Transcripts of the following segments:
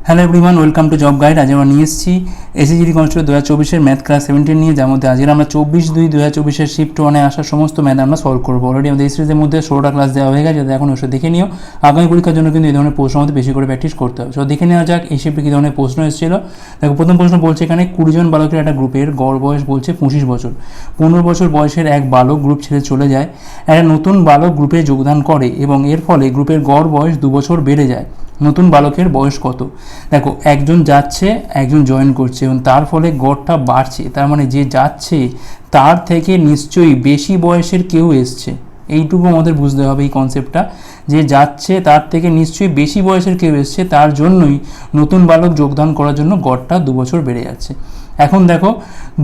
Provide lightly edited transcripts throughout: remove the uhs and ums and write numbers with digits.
Hello everyone, welcome to job guide. আজ আমরা নিয়ে এসেছি এসএসজি কনস্টেবল 2024 ম্যাথ ক্লাস 17 নিয়ে, যার মধ্যে আজকে আমরা 24/2/2024 শিফট 1-এ আসা সমস্ত ম্যাথ আমরা সলভ করবো। অলরেডি আমাদের এই সিরিজের মধ্যে 16টা ক্লাস দেওয়া হয়ে গেছে, এখন ওসব দেখে নিও। আগামী পরীক্ষার জন্য কিন্তু এই ধরনের প্রশ্ন আমাদের বেশি করে প্র্যাকটিস করতে হবে। সো দেখে নেওয়া যাক এই শিফটে কী ধরনের প্রশ্ন এসেছিল। দেখো, প্রথম প্রশ্ন বলছে এখানে 20 জন বালকের একটা গ্রুপের গড় বয়স বলছে 25 বছর। 15 বছর বয়সের এক বালক গ্রুপ ছেড়ে চলে যায়, একটা নতুন বালক গ্রুপে যোগদান করে এবং এর ফলে গ্রুপের গড় বয়স 2 বছর বেড়ে যায়। নতুন বালকের বয়স কত? দেখো, একজন যাচ্ছে, একজন জয়েন করছে এবং তার ফলে গড়টা বাড়ছে, তার মানে যে যাচ্ছে তার থেকে নিশ্চয়ই বেশি বয়সের কেউ এসছে। এইটুকু আমাদের বুঝতে হবে এই কনসেপ্টটা, যে যাচ্ছে তার থেকে নিশ্চয়ই বেশি বয়সের কেউ এসছে, তার জন্যই নতুন বালক যোগদান করার জন্য গড়টা 2 বছর বেড়ে যাচ্ছে। এখন দেখো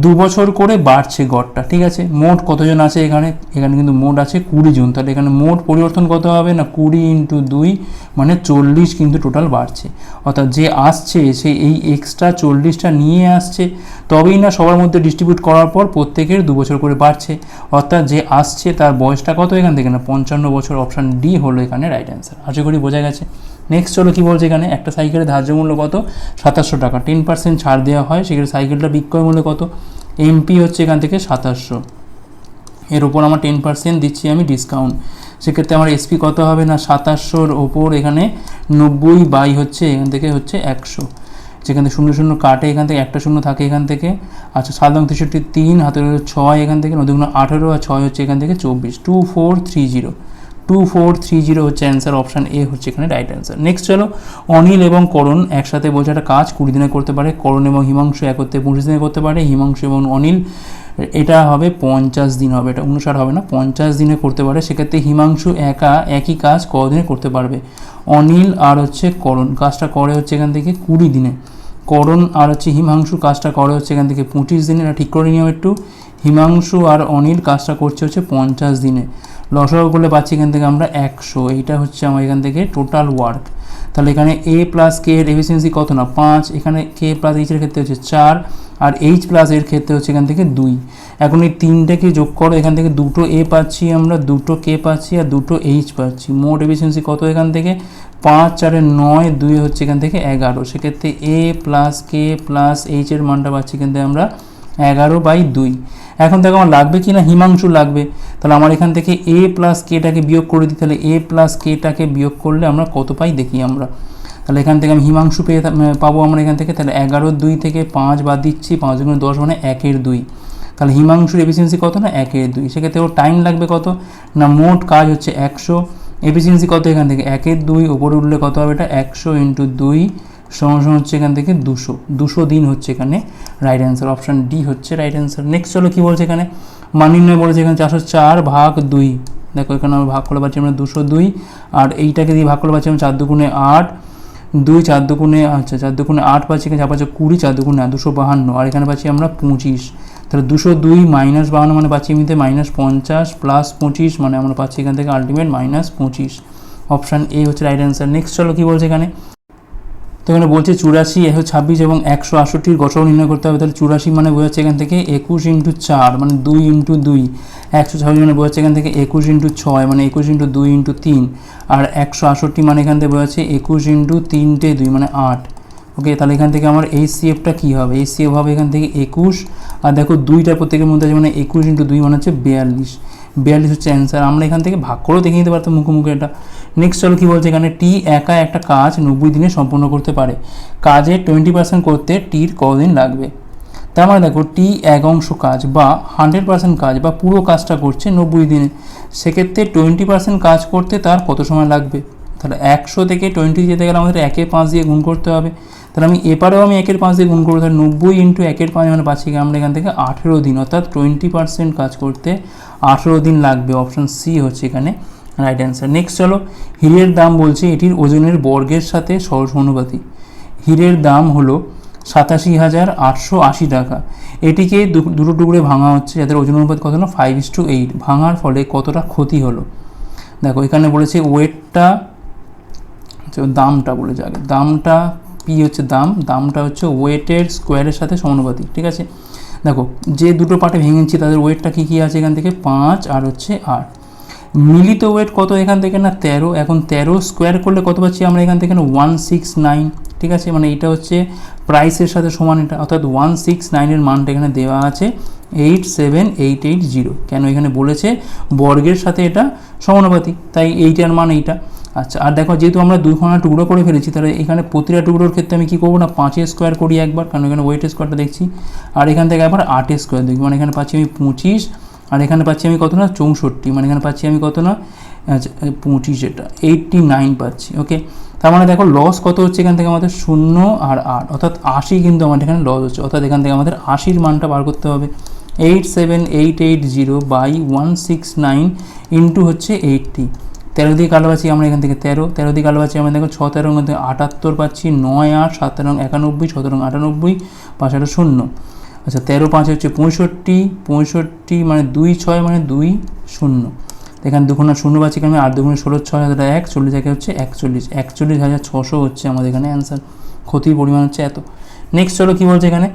2 বছর করে বাড়ছে গড়টা, ঠিক আছে। মোট কতজন আছে এখানে? এখানে কিন্তু মোট আছে 20 জন। তাহলে এখানে মোট পরিবর্তন কত হবে না, 20 × 2 মানে 40 কিন্তু টোটাল বাড়ছে। অর্থাৎ যে আসছে সে এই এক্সট্রা 40টা নিয়ে আসছে, তবেই না সবার মধ্যে ডিস্ট্রিবিউট করার পর প্রত্যেকের 2 বছর করে বাড়ছে। অর্থাৎ যে আসছে তার বয়সটা কত এখান থেকে? না 55 বছর। অপশান ডি হলো এখানে রাইট অ্যান্সার। আশা করি বোঝা গেছে। নেক্সট চলো কী বলছে এখানে, একটা সাইকেলের ধার্য মূল্য কত? 2700 টাকা। 10% ছাড় দেওয়া হয়, সেক্ষেত্রে সাইকেলটা বিক্রয় মূল্য কত? এমপি হচ্ছে এখান থেকে 2700, এর ওপর আমার 10% দিচ্ছি আমি ডিসকাউন্ট। সেক্ষেত্রে আমার এসপি কত হবে না, 2700-র ওপর এখানে 90 হচ্ছে এখান থেকে হচ্ছে 100। যেখান থেকে 0 0 কাটে, এখান থেকে একটা 0 থাকে এখান থেকে। আচ্ছা, 7 × 63 3, হাতের 6 এখান থেকে, 9 × 18 আর 6 হচ্ছে এখান থেকে 24। 2430 হচ্ছে অ্যান্সার। অপশান এ হচ্ছে এখানে রাইট অ্যান্সার। নেক্সট চলো, অনিল এবং করণ একসাথে বলছে একটা কাজ 20 দিনে করতে পারে। করণ এবং হিমাংশু একত্রে 25 দিনে করতে পারে। হিমাংশু এবং অনিল এটা হবে 50 দিন হবে, এটা 59 হবে না, 50 দিনে করতে পারে। সেক্ষেত্রে হিমাংশু একা একই কাজ কদিনে করতে পারবে? অনিল আর হচ্ছে করণ কাজটা করে হচ্ছে এখান থেকে 20 দিনে। করণ আর হচ্ছে হিমাংশু কাজটা করে হচ্ছে এখান থেকে 25 দিনে। এটা ঠিক করে নিও একটু। হিমাংশু আর অনিল কাজটা করছে হচ্ছে 50 দিনে। লসাগু করলে পাচ্ছি এখান থেকে আমরা 100। এইটা হচ্ছে আমার এখান থেকে টোটাল ওয়ার্ক। তাহলে এখানে এ প্লাস কে এর এফিসিয়েন্সি কত না 5, এখানে কে প্লাস এইচের ক্ষেত্রে হচ্ছে 4, আর এইচ প্লাস এর ক্ষেত্রে হচ্ছে এখান থেকে 2। এখন এই তিনটাকে যোগ করো, এখান থেকে 2টো এ পাচ্ছি আমরা, 2টো কে পাচ্ছি আর 2টো এইচ পাচ্ছি। মোট এফিসিয়েন্সি কত এখান থেকে? 5 4 9, 2 হচ্ছে এখান থেকে 11। সেক্ষেত্রে এ প্লাস কে প্লাস এইচের মানটা পাচ্ছি এখান থেকে আমরা 11/2। এখন দেখো আমার লাগবে কি না, হিমাংশু লাগবে। তাহলে আমার এখান থেকে এ প্লাস কেটাকে বিয়োগ করে দিই। তাহলে এ প্লাস কেটাকে বিয়োগ করলে আমরা কত পাই দেখি আমরা। তাহলে এখান থেকে আমি হিমাংশু পাবো আমরা এখান থেকে। তাহলে 11/2 থেকে 5 বাদ দিচ্ছি, 5 × 10 মানে 1/2। তাহলে হিমাংশুর এফিসিয়েন্সি কত না 1/2। সেক্ষেত্রে ওর টাইম লাগবে কত না, মোট কাজ হচ্ছে 100, এফিসিয়েন্সি কত এখান থেকে 1/2, ওপরে উঠলে কত হবে এটা 100 × 2 সমান হচ্ছে এখান থেকে 200 দিন হচ্ছে এখানে রাইট অ্যান্সার। অপশান ডি হচ্ছে রাইট অ্যান্সার। নেক্সট চলো কী বলছে এখানে, মান নির্ণয় বলেছে এখানে 404/2। দেখো এখানে আমরা ভাগ করে পাচ্ছি আমরা 202, আর এইটাকে দিয়ে ভাগ করে পাচ্ছি আমরা 4 2 8, 2 4 2 আচ্ছা 4 2 8 পাচ্ছি এখানে, যা পাচ্ছে 20, 4 2 8 252, আর এখানে পাচ্ছি আমরা 25। তাহলে 202 - 52 মানে পাচ্ছি এমনিতে -50 প্লাস 25 মানে আমরা পাচ্ছি এখান থেকে আলটিমেট -25। অপশান এ হচ্ছে রাইট অ্যান্সার। নেক্সট চলো কী বলছে এখানে, তো এখানে বলছে 84, 126 এবং 168 গসাগু নির্ণয় করতে হবে। তাহলে 84 মানে বোঝাচ্ছে এখান থেকে 21 × 4 মানে 2 × 2, 126 মানে বোঝাচ্ছে এখান থেকে 21 × 6 মানে 21 × 2 × 3, আর 168 মানে এখান থেকে বোঝাচ্ছে 21 × 3 মানে 8। ওকে, তাহলে এখান থেকে আমার এই সিএফটা কী হবে? এই সিএফ হবে এখান থেকে 21, আর দেখো 2টা প্রত্যেকের মধ্যে আছে মানে 21 × 2 মানে হচ্ছে 42 হচ্ছে অ্যান্সার। আমরা এখান থেকে ভাগ করেও দেখে নিতে পারতাম মুখে এটা। নেক্সট চলো কী বলছে এখানে, টি একা একটা কাজ 90 দিনে সম্পূর্ণ করতে পারে। কাজের 20% করতে টির কদিন লাগবে? তার মানে দেখো টি 1 অংশ কাজ বা 100% কাজ বা পুরো কাজটা করছে 90 দিনে। সেক্ষেত্রে 20% কাজ করতে তার কত সময় লাগবে? তাহলে 100 থেকে 20 যেতে গেলে আমাদের 1/5 দিয়ে গুণ করতে হবে। তাহলে আমি এপারেও আমি 1/5 দিয়ে গুণ করবো। তাহলে 90 × 1/5 মানে পাচ্ছি আমরা এখান থেকে 18 দিন। অর্থাৎ 20% কাজ করতে 18 দিন লাগবে। অপশান সি হচ্ছে এখানে রাইট অ্যান্সার। নেক্সট চলো, হীরের দাম বলছে এটির ওজনের বর্গের সাথে সমানুপাতিক। হীরের দাম হলো 87,880 টাকা। এটিকে দুটো টুকরে ভাঙা হচ্ছে, যাদের ওজন অনুপাত কত না 5:8। ভাঙার ফলে কতটা ক্ষতি হলো? দেখো এখানে বলেছে ওয়েটটা, দামটা বলেছে আগে, দামটা পি হচ্ছে দামটা হচ্ছে ওয়েটের স্কোয়ারের সাথে সমানুপাতিক, ঠিক আছে। দেখো যে দুটো পার্টে ভেঙেছি তাদের ওয়েটটা কী আছে এখান থেকে 5 আর হচ্ছে 8। মিলিত ওয়েট কত এখান থেকে না 13। এখন 13 স্কোয়ার করলে কত পাচ্ছি আমরা এখান থেকে না 169। ঠিক আছে, মানে এটা হচ্ছে প্রাইসের সাথে সমান এটা, অর্থাৎ 169 এর মানটা এখানে দেওয়া আছে 87880। কেন এখানে বলেছে বর্গের সাথে এটা সমানুপাতিক, তাই এইটার মান এইটা। আচ্ছা, আর দেখো যেহেতু আমরা দুইখানা টুকরো করে ফেলেছি, তাহলে এখানে প্রতিটা টুকরোর ক্ষেত্রে আমি কী করবো না 5 স্কোয়ার করি একবার, কারণ এখানে ওয়েটের স্কোয়ারটা দেখছি, আর এখান থেকে একবার 8 স্কোয়ার দেখি, মানে এখানে পাচ্ছি আমি 25, আর এখানে পাচ্ছি আমি কত না 64, মানে এখানে পাচ্ছি আমি কত না 25, এটা 89 পাচ্ছি। ওকে, তার মানে দেখো লস কত হচ্ছে এখান থেকে আমাদের 0 আর 8, অর্থাৎ 80 কিন্তু আমাদের এখানে লস হচ্ছে, অর্থাৎ এখান থেকে আমাদের 80-র মানটা বার করতে হবে। 87880 বাই 169 ইন্টু হচ্ছে 80, 13 দিয়ে কালো পাচ্ছি আমরা এখান থেকে 13 দিয়ে কালো পাচ্ছি আমরা দেখো 6 13 মধ্যে 78 পাচ্ছি, 9 8 7 13 91, 6 13 98, 5 8 0। আচ্ছা, 13 5 হচ্ছে 65 মানে 2 6 মানে 2 0, এখানে দুগুণা 0 পাচ্ছি এখানে, 8 2 16 6 1 40 একে হচ্ছে 41,600 হচ্ছে আমাদের এখানে অ্যান্সার। ক্ষতির পরিমাণ হচ্ছে এত। নেক্সট চলো কী বলছে এখানে,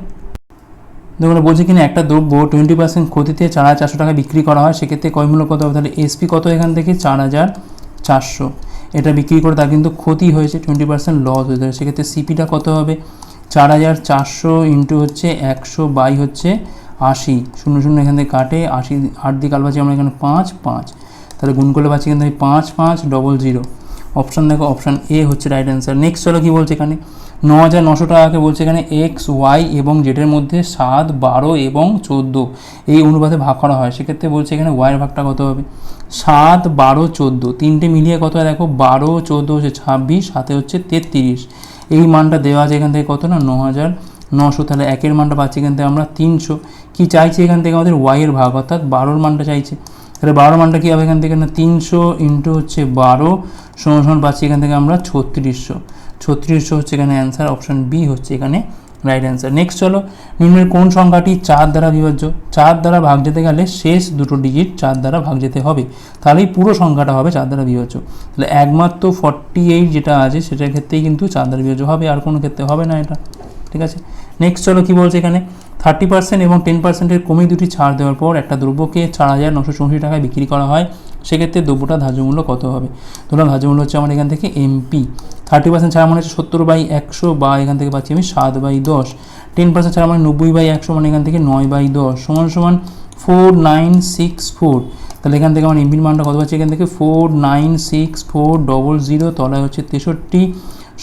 দেখুন বলছে কিনা একটা দ্রব্য 20% ক্ষতিতে 4400 টাকা বিক্রি করা হয়, সেক্ষেত্রে ক্রয় মূল্য কত হবে, তাহলে এসপি কত এখান থেকে 4400, এটা বিক্রি করে তার কিন্তু ক্ষতি হয়েছে 20% লস হয়ে যাবে, সেক্ষেত্রে সিপিটা কত হবে 4400 ইন্টু হচ্ছে 100 বাই হচ্ছে 80, 0 0 এখান থেকে কাটে 80, 8 দিয়ে কাল পাচ্ছি আমরা এখানে 5 5, তাহলে গুণ করলে পাচ্ছি কিন্তু 5 5 00। অপশান দেখো, অপশান এ হচ্ছে রাইট অ্যান্সার। নেক্সট চলো কী বলছে এখানে, 9900 টাকাকে বলছে এখানে এক্স ওয়াই এবং জেডের মধ্যে 7 12 এবং 14 এই অনুপাতে ভাগ করা হয়, সেক্ষেত্রে বলছে এখানে ওয়াইয়ের ভাগটা কত হবে 7 12 14, তিনটে মিলিয়ে কত হয় দেখো 12 14 হচ্ছে 26, সাথে হচ্ছে 33, এই মানটা দেওয়া আছে এখান থেকে কত না 9900, তাহলে একের মানটা পাচ্ছি এখান থেকে আমরা 300। কি চাইছে এখান থেকে আমাদের ওয়াইয়ের ভাগ, অর্থাৎ 12-র মানটা চাইছে, তাহলে 12 মানটা কী হবে এখান থেকে না 300 ইন্টু হচ্ছে 12 সমান পাচ্ছি এখান থেকে আমরা 3600 হচ্ছে এখানে অ্যান্সার। অপশান বি হচ্ছে এখানে রাইট অ্যান্সার। নেক্সট চলো, নিম্নের কোন সংখ্যাটি 4 দ্বারা বিভাজ্য, 4 দ্বারা ভাগ যেতে গেলে শেষ দুটো ডিজিট 4 দ্বারা ভাগ যেতে হবে, তাহলেই পুরো সংখ্যাটা হবে 4 দ্বারা বিভাজ্য। তাহলে একমাত্র 48 যেটা আছে সেটার ক্ষেত্রেই কিন্তু 4 দ্বারা বিভাজ্য হবে, আর কোনো ক্ষেত্রে হবে না এটা। ঠিক আছে, নেক্সট চলো কী বলছে এখানে, 30% এবং 10%-এর কমে দুটি ছাড় দেওয়ার পর একটা দ্রব্যকে 4964 টাকায় বিক্রি করা হয়, সেক্ষেত্রে দ্রব্যটা ধার্য মূল্য কত হবে। ধরুন ধার্য মূল্য হচ্ছে আমার এখান থেকে এমপি, 30% ছাড়া মানে হচ্ছে 70/100, বা এখান থেকে পাচ্ছি আমি 7/10, 10% ছাড়া মানে 90/100, মানে এখান থেকে 9/10 সমান সমান 4964। তাহলে এখান থেকে আমার এমপির মানটা কত পাচ্ছি এখান থেকে 496400, তলায় হচ্ছে 63,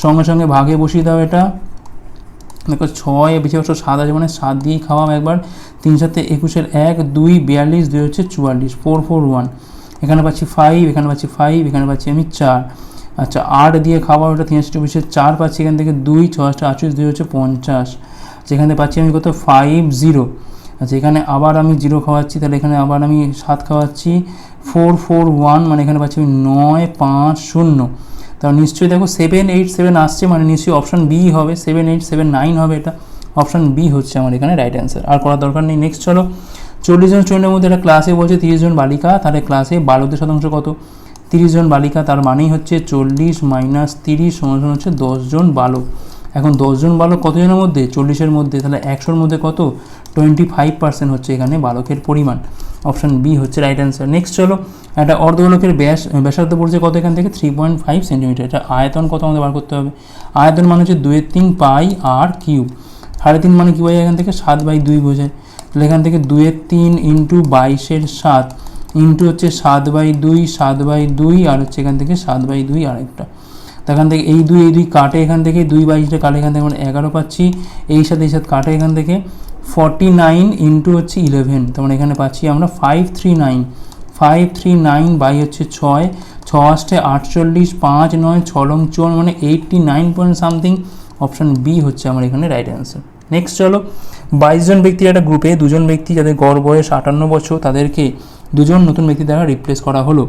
সঙ্গে সঙ্গে ভাগে বসিয়ে দাও এটা, দেখো 6 বেশি 7 আছে মানে 7 দিয়েই খাওয়াম একবার, 3 7 21 1 2 42 2 হচ্ছে 44 441, এখানে পাচ্ছি 5, এখানে পাচ্ছি 5, এখানে পাচ্ছি আমি 4। আচ্ছা, 8 দিয়ে খাওয়া ওটা 3 24 4 পাচ্ছি এখান থেকে 2 6 28 2 হচ্ছে 50, যেখানে পাচ্ছি আমি কত 50। আচ্ছা, এখানে আবার আমি 0 খাওয়াচ্ছি, তাহলে এখানে আবার আমি 7 খাওয়াচ্ছি 441, মানে এখানে পাচ্ছি আমি 950, তাহলে নিশ্চয়ই দেখো 787 আসছে, মানে নিশ্চয়ই অপশান বি হবে, 7879 হবে, এটা অপশান বি হচ্ছে আমার এখানে রাইট অ্যান্সার, আর করার দরকার নেই। নেক্সট চলো, 40 জন স্টুডেন্টের মধ্যে একটা ক্লাসে বলছে 30 জন বালিকা, তাহলে ক্লাসে বালকদের শতাংশ কত, 30 জন বালিকা তার মানেই হচ্ছে 40 - 30 সমান হচ্ছে 10 জন বালক। এখন 10 জন বালক কতজনের মধ্যে 40-এর মধ্যে, তাহলে 100-র মধ্যে কত 25% হচ্ছে এখানে বালকের পরিমাণ। অপশান বি হচ্ছে রাইট অ্যান্সার। নেক্সট চলো, একটা অর্ধগোলকের ব্যাসার্ধ পড়ছে কত এখান থেকে 3.5 সেন্টিমিটার, এটা আয়তন কত আমাদের বার করতে হবে, আয়তন মানে হচ্ছে 2/3 পাই আর কিউব, 3.5 মানে কি বোঝায় এখান থেকে 7/2 বোঝায়, তাহলে এখান থেকে 2/3 ইন্টু 22/7 ইন্টু হচ্ছে 7/2 7/2, আর হচ্ছে এখান থেকে 7/2 আরেকটা, তো এখান থেকে এই দুই কাটে, এখান থেকে 2/22 কাটে, এখান থেকে আমরা 11 পাচ্ছি, এই সাথে কাটে এখান থেকে 49 ইন্টু হচ্ছে 11, তার মানে এখানে পাচ্ছি আমরা 539 বাই হচ্ছে 6 6 48 5 9 6 লং 54, মানে 89 পয়েন্ট সামথিং। অপশান বি হচ্ছে আমার এখানে রাইট অ্যান্সার। নেক্সট চলো, 22 জন ব্যক্তির একটা গ্রুপে 2 জন ব্যক্তি যাদের গড় বয়স 58 বছর, তাদেরকে 2 জন নতুন ব্যক্তি দ্বারা রিপ্লেস করা হলো।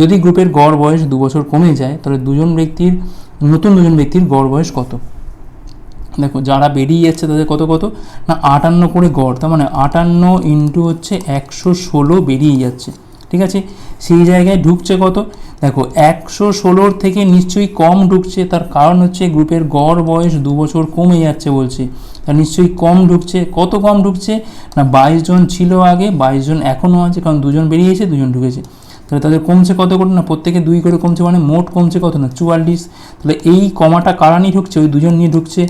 যদি গ্রুপের গড় বয়স 2 বছর কমে যায়, তাহলে নতুন 2 জন ব্যক্তির গড় বয়স কত। দেখো যারা বেরিয়ে যাচ্ছে তাদের কত কত না 58 করে গড়, তার মানে 58 ইন্টু হচ্ছে 116 বেরিয়ে যাচ্ছে, ঠিক আছে। সেই জায়গায় ঢুকছে কত, দেখো 116-র থেকে নিশ্চয়ই কম ঢুকছে, তার কারণ হচ্ছে গ্রুপের গড় বয়স 2 বছর কমে যাচ্ছে বলছে, তার নিশ্চয়ই কম ঢুকছে। কত কম ঢুকছে না 22 জন ছিল আগে, 22 জন এখনও আছে, কারণ 2 জন বেরিয়েছে 2 জন ঢুকেছে, তাহলে তাদের কমছে কত করে না, প্রত্যেকে 2 করে কমছে, মানে মোট কমছে কত না 44। তাহলে এই কমাটা কারা নিয়ে ঢুকছে, ওই দুজন নিয়ে ঢুকছে,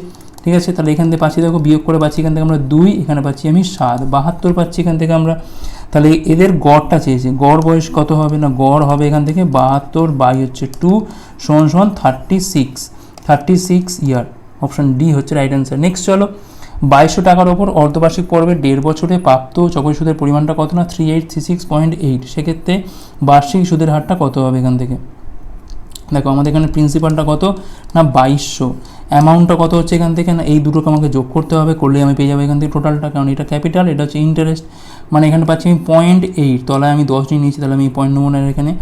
ঠিক আছে। তাহলে এখান থেকে পাচ্ছি দেখো বিয়োগ করে পাচ্ছি এখান থেকে আমরা 2, এখানে পাচ্ছি আমি 7, 72 পাচ্ছি এখান থেকে আমরা। তাহলে এদের গড়টা চেয়েছে, গড় বয়স কত হবে না, গড় হবে এখান থেকে 72 বাই হচ্ছে 2 সমান 36 ইয়ার। অপশন ডি হচ্ছে রাইট অ্যান্সার। নেক্সট চলো, 2200 টাকার ওপর অর্ধবার্ষিক পর্বে 1.5 বছরে প্রাপ্ত চক্রবৃদ্ধি সুদের পরিমাণটা কত না 3836.8, সেক্ষেত্রে বার্ষিক সুদের হারটা কত হবে এখান থেকে। দেখো আমাদের এখানে প্রিন্সিপালটা কত না 2200, অ্যামাউন্টটা কত হচ্ছে এখান থেকে না, এই দুটোকে আমাকে যোগ করতে হবে, করলে আমি পেয়ে যাবো এখান থেকে টোটালটা, কারণ এটা ক্যাপিটাল, এটা হচ্ছে ইন্টারেস্ট, মানে এখানে পাচ্ছি আমি 0.8, তলায় আমি 10 নিয়ে নিয়েছি, তাহলে আমি পয়েন্ট নেবো না এখানে।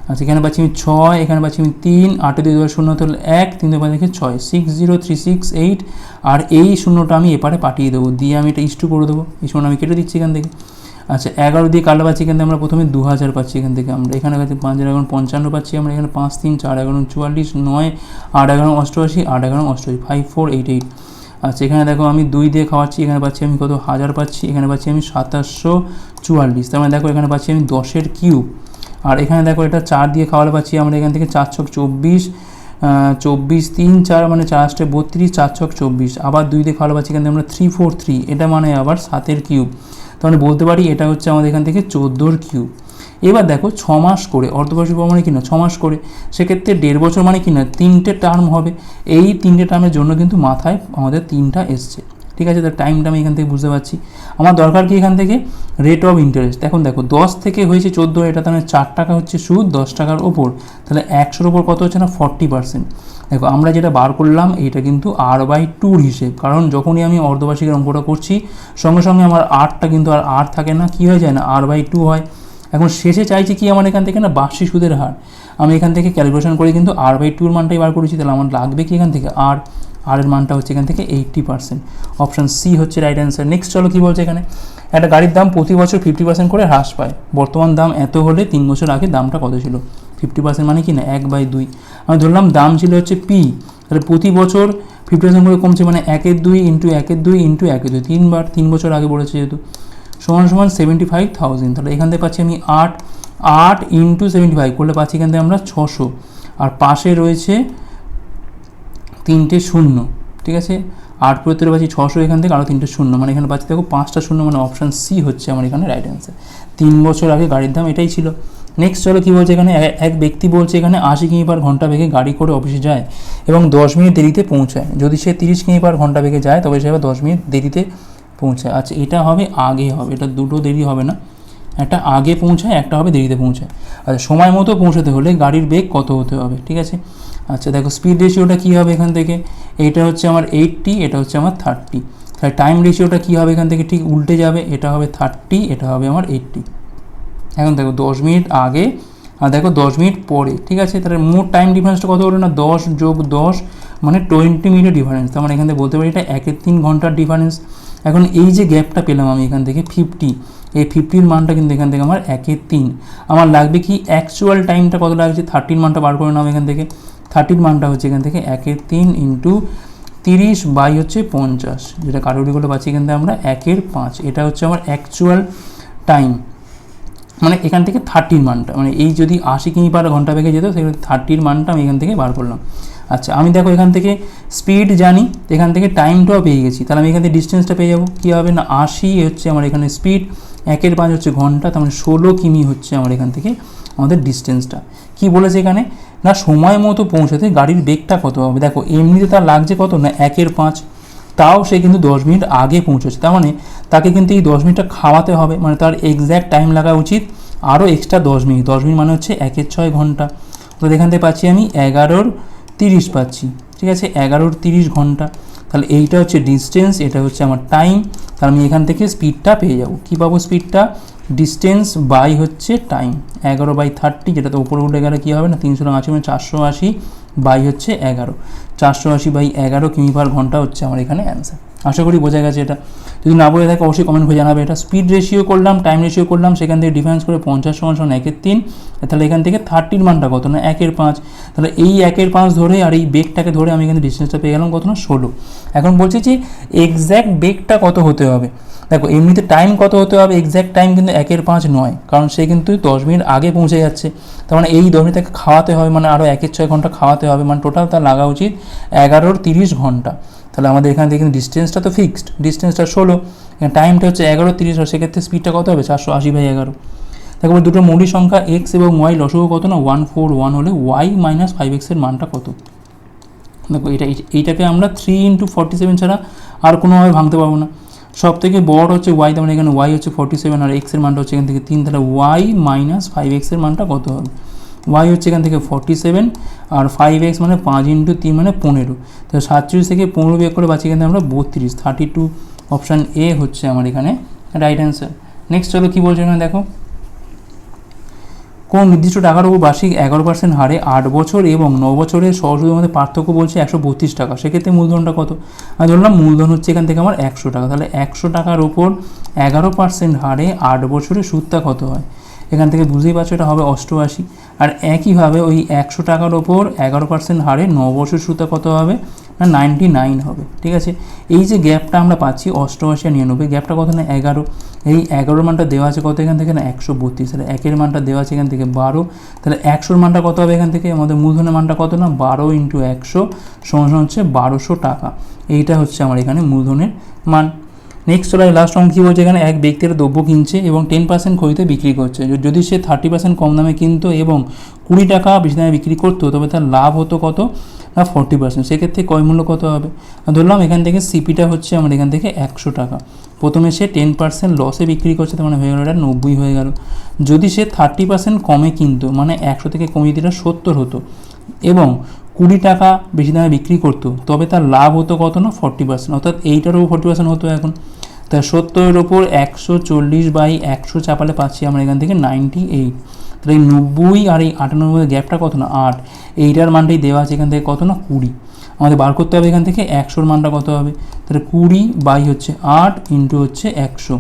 আচ্ছা এখানে পাচ্ছি আমি 6, এখানে পাচ্ছি আমি 3, 8 2 0 তাহলে 1, 3 2 5 দেখে 6, 60368, আর এই শূন্যটা আমি এপারে পাঠিয়ে দেবো, দিয়ে আমি এটা ইস্টু করে দেবো, এই শূন্য আমি কেটে দিচ্ছি এখান থেকে। আচ্ছা 11 দিয়ে কাটলে পাচ্ছি এখান থেকে আমরা প্রথমে 2000 পাচ্ছি এখান থেকে আমরা, এখানে পাচ্ছি 5 11 55 পাচ্ছি আমরা, এখানে 5 3 4 11 44, 9 8 11 88, 8 11 88, 5488। আচ্ছা এখানে দেখো আমি 2 দিয়ে খাওয়াচ্ছি, এখানে পাচ্ছি আমি কত 1000 পাচ্ছি, এখানে পাচ্ছি আমি 2744, তার মানে দেখো এখানে পাচ্ছি আমি 10 এর কিউব, আর এখানে দেখো এটা 4 দিয়ে খাওয়ালে পাচ্ছি আমরা এখান থেকে 4 ছক 24, 24 3 4 মানে 4 32, 4 ছক 24, আবার 2 দিয়ে খাওয়ালে পাচ্ছি এখান থেকে আমরা 343, এটা মানে আবার 7 কিউব, তাহলে বলতে পারি এটা হচ্ছে আমাদের এখান থেকে 14 কিউব। এবার দেখো 6 মাস করে অর্ধবার্ষিক মানে কি না 6 মাস করে, সেক্ষেত্রে 1.5 বছর মানে কি না 3টে টার্ম হবে, এই 3টে টার্মের জন্য কিন্তু মাথায় আমাদের 3টা এসছে, ঠিক আছে। তার টাইমটা আমি এখান থেকে বুঝতে পারছি, আমার দরকার কি এখান থেকে রেট অফ ইন্টারেস্ট। এখন দেখো 10 থেকে হয়েছে 14, এটা তাহলে 4 টাকা হচ্ছে সুদ 10 টাকার ওপর, তাহলে 100-র ওপর কত হচ্ছে না 40%। দেখো আমরা যেটা বার করলাম এইটা কিন্তু r/2 হিসেব, কারণ যখনই আমি অর্ধবার্ষিকের অঙ্কটা করছি সঙ্গে সঙ্গে আমার আরটা কিন্তু আর থাকে না, কি হয়ে যায় না r/2 হয়। এখন শেষে চাইছি কি আমার এখান থেকে না বার্ষিক সুদের হার, আমি এখান থেকে ক্যালকুলেশন করে কিন্তু r/2 এর মানটাই বার করেছি, তাহলে আমার লাগবে কি এখান থেকে আর এর মানটা হচ্ছে এখান থেকে 80%, অপশন সি হচ্ছে রাইট অ্যান্সার। নেক্সট চলো কী বলছে এখানে, একটা গাড়ির দাম প্রতি বছর 50% করে হ্রাস পায়, বর্তমান দাম এত হলে 3 বছর আগে দামটা কত ছিল, 50% মানে কি না 1/2, আমি ধরলাম দাম ছিল হচ্ছে পি, তাহলে প্রতি বছর 50% করে কমছে, মানে 1/2 ইন্টু 1/2 ইন্টু 1/2, 3বার 3 বছর আগে বলেছে যেহেতু, সমান 75,000, তাহলে এখান থেকে পাচ্ছি আমি 8 ইন্টু 75 করলে পাচ্ছি এখান থেকে আমরা 600, আর পাশে রয়েছে 3টে শূন্য, ঠিক আছে, 8 প্রত্যেকে পাচ্ছি 600, এখান থেকে আরও 3টে শূন্য, মানে এখানে পাচ্ছি দেখো 5টা শূন্য, মানে অপশান সি হচ্ছে আমার এখানে রাইট অ্যান্সার। 3 বছর আগে গাড়ির দাম এটাই ছিল। নেক্সট চলো কী বলছে এখানে, এক ব্যক্তি বলছে এখানে 80 কিমি/ঘন্টা বেগে গাড়ি করে অফিসে যায় এবং 10 মিনিট দেরিতে পৌঁছায়, যদি সে 30 কিমি/ঘন্টা বেগে যায় তবে সে 10 মিনিট দেরিতে পৌঁছায়। আচ্ছা এটা হবে আগে হবে, এটা দুটো দেরি হবে না, একটা আগে পৌঁছায় একটা হবে দেরিতে পৌঁছায়। আচ্ছা সময় মতো পৌঁছাতে হলে গাড়ির বেগ কত হতে হবে, ঠিক আছে। আচ্ছা দেখো স্পিড রেশিওটা কী হবে এখান থেকে, এইটা হচ্ছে আমার 80, এটা হচ্ছে আমার 30, তাহলে টাইম রেশিওটা কী হবে এখান থেকে ঠিক উল্টে যাবে, এটা হবে 30, এটা হবে আমার 80। এখন দেখো 10 মিনিট আগে আর দেখো 10 মিনিট পরে, ঠিক আছে, তাহলে মোট টাইম ডিফারেন্সটা কত হলো না 10 + 10 মানে 20 মিনিটের ডিফারেন্স, তার মানে এখান থেকে বলতে পারি এটা 1/3 ঘন্টার ডিফারেন্স। এখন এই যে গ্যাপটা পেলাম আমি এখান থেকে 50, এই 50-র মানটা কিন্তু এখান থেকে আমার 1/3, আমার লাগবে কি অ্যাকচুয়াল টাইমটা কত লাগছে 30 মানটা বার করে নাও এখান থেকে, 30 মানটা হচ্ছে এখান থেকে 1/3 ইন্টু 30 বাই হচ্ছে 50, যেটা কারোরিগুলো পাচ্ছি এখান থেকে আমরা 1/5, এটা হচ্ছে আমার অ্যাকচুয়াল টাইম, মানে এখান থেকে 30-র মানটা, মানে এই যদি 80 কিমি/ঘন্টা বেগে যেত সেখানে 30-র মানটা আমি এখান থেকে বার করলাম। আচ্ছা আমি দেখো এখান থেকে স্পিড জানি, এখান থেকে টাইমটাও পেয়ে গেছি, তাহলে আমি এখান থেকে ডিস্টেন্সটা পেয়ে যাবো, কী হবে না 80 হচ্ছে আমার এখানে স্পিড, 1/5 হচ্ছে ঘন্টা, তার মানে 16 কিমি হচ্ছে আমার এখান থেকে আমাদের ডিস্টেন্সটা। কি বলেছে এখানে না সময় মতো পৌঁছাতে গাড়ির বেগটা কত হবে, দেখো এমনিতে তার লাগছে কত না 1/5, তাও সে কিন্তু 10 মিনিট আগে পৌঁছেছে, তার মানে তাকে কিন্তু এই 10 মিনিটটা খাওয়াতে হবে, মানে তার এক্স্যাক্ট টাইম লাগা উচিত আরও এক্সট্রা 10 মিনিট, 10 মিনিট মানে হচ্ছে 1/6 ঘন্টা, তো এখান থেকে পাচ্ছি আমি 11:30 পাচ্ছি, ঠিক আছে 11:30 ঘন্টা, তাহলে এইটা হচ্ছে ডিস্টেন্স, এটা হচ্ছে আমার টাইম, তাহলে আমি এখান থেকে স্পিডটা পেয়ে যাবো, কী পাবো স্পিডটা ডিস্টেন্স বাই হচ্ছে টাইম, 11/30, যেটা তো উপরে উঠে গেলে কী হবে না 380 মানে 480 বাই হচ্ছে 11, 480/11 কিমি/ঘন্টা হচ্ছে আমার এখানে অ্যান্সার। আশা করি বোঝা গেছে এটা। যদি না বোঝা থাকে অবশ্যই কমেন্ট করে জানাবে। এটা স্পিড রেশিও করলাম, টাইম রেশিও করলাম, সেখান থেকে ডিফারেন্স করে 50 = 1/3, তাহলে এখান থেকে 30 মানটা কত না 1/5। তাহলে এই 1/5 ধরে আর এই বেগটাকে ধরে আমি এখানে ডিস্টেন্সটা পেয়ে গেলাম কত না 16। এখন বলছি যে এক্স্যাক্ট বেগটা কত হতে হবে। দেখো এমনিতে টাইম কত হতে হবে, এক্স্যাক্ট টাইম কিন্তু 1/5 নয়, কারণ সে কিন্তু 10 মিনিট আগে পৌঁছে যাচ্ছে। তার মানে এই 10 মিনিট তাকে খাওয়াতে হবে, মানে আরও 1/6 ঘন্টা খাওয়াতে হবে, মানে টোটাল তার লাগা উচিত 11:30 ঘন্টা। তাহলে আমাদের এখান থেকে কিন্তু ডিস্টেন্সটা তো ফিক্সড, ডিস্টেন্সটা 16, টাইমটা হচ্ছে 11:30, আর সেক্ষেত্রে স্পিডটা কত হবে 480/11। দেখো দুটো মৌলিক সংখ্যা এক্স এবং ওয়াই লসগু কত না 141 হলে ওয়াই মাইনাস 5x এর মানটা কত। দেখো এইটাকে আমরা 3 × 47 ছাড়া আর কোনোভাবে ভাঙতে পারবো না। সব থেকে বড় হচ্ছে ওয়াই, তার মানে এখানে ওয়াই হচ্ছে 47 আর এক্সের মানটা হচ্ছে এখান থেকে 3, তাহলে ওয়াই মাইনাস 5x এর মানটা কত হবে। ওয়াই হচ্ছে এখান থেকে 47 আর 5x মানে 5 × 3 মানে 15, তো 37 থেকে 15 বিয়োগ করে বাঁচি এখানে আমরা 32, 32 অপশান এ হচ্ছে আমার এখানে রাইট অ্যান্সার। নেক্সট চলো কী বলছে এখানে দেখো, কোন নির্দিষ্ট টাকার উপর বার্ষিক 11% হারে 8 বছর এবং 9 বছরের সহসুদের মধ্যে পার্থক্য বলছে 132 টাকা, সেক্ষেত্রে মূলধনটা কত। আমি ধরলাম মূলধন হচ্ছে এখান থেকে আমার 100 টাকা, তাহলে 100 টাকার ওপর 11% হারে 8 বছরের সুদটা কত হয়। এখান থেকে বুঝতেই পারছো এটা হবে 88। আর একইভাবে ওই 100 টাকার ওপর 11% হারে 9 বছর সুদটা কত হবে না 99 হবে। ঠিক আছে, এই যে গ্যাপটা আমরা পাচ্ছি 88 আর 99, গ্যাপটা কত না 11, এই 11 মানটা দেওয়া আছে কত এখান থেকে না 132, তাহলে 1-এর মানটা দেওয়া আছে এখান থেকে 12, তাহলে 100-র মানটা কত হবে এখান থেকে আমাদের মূলধনের মানটা কত না 12 × 100 = হচ্ছে 1200 টাকা। এইটা হচ্ছে আমার এখানে মূলধনের মান। নেক্সট চলে লাস্ট অঙ্ক কী বলছে এখানে, এক ব্যক্তি একটা দ্রব্য কিনছে এবং 10% খরিদে বিক্রি করছে। যদি সে 30% কম দামে কিনতো এবং 20 টাকা বেশি দামে বিক্রি করতো, তবে তার লাভ হতো কত না 40%, সেক্ষেত্রে ক্রয় মূল্য কত হবে। ধরলাম এখান থেকে সিপিটা হচ্ছে আমার এখান থেকে 100 টাকা, প্রথমে সে 10% লসে বিক্রি করছে, তার মানে হয়ে গেল এটা 90 হয়ে গেল। যদি সে 30% কমে কিনতো, মানে 100 থেকে কমিয়ে দিলে 70 হতো, এবং 20 টাকা বেশি দামে বিক্রি করতো, তবে তার লাভ হতো কত না 40%, অর্থাৎ এইটারও 40% হতো এখন। তা 70-এর ওপর 140/100 চাপালে পাচ্ছি আমরা এখান থেকে 98। তাহলে এই 90 আর এই 98 গ্যাপটা কত না 8, এইটার মানটাই দেওয়া আছে এখান থেকে কত না 20। আমাদের বার করতে হবে এখান থেকে 100-র মানটা কত হবে, তাহলে 20 হচ্ছে 8 × হচ্ছে 100,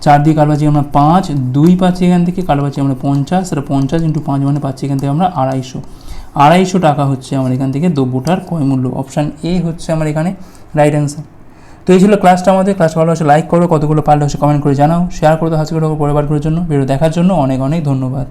4 দিয়ে কাটবাছি আমরা 5, 2 পাচ্ছি এখান থেকে, কাটবাছি আমরা 50, তাহলে 50 × 5 মানে পাচ্ছি এখান থেকে আমরা 250 টাকা হচ্ছে আমার এখান থেকে দ্রব্যটার ক্রয় মূল্য। অপশান এ হচ্ছে আমার এখানে রাইট অ্যান্সার। তো এই ছিল ক্লাসটা আমাদের। ক্লাস ভালো হচ্ছে লাইক করো, কতগুলো পারলে হচ্ছে কমেন্ট করে জানাও, শেয়ার করতে হাসি করে পরের বারের জন্য। ভিডিও দেখার জন্য অনেক অনেক ধন্যবাদ।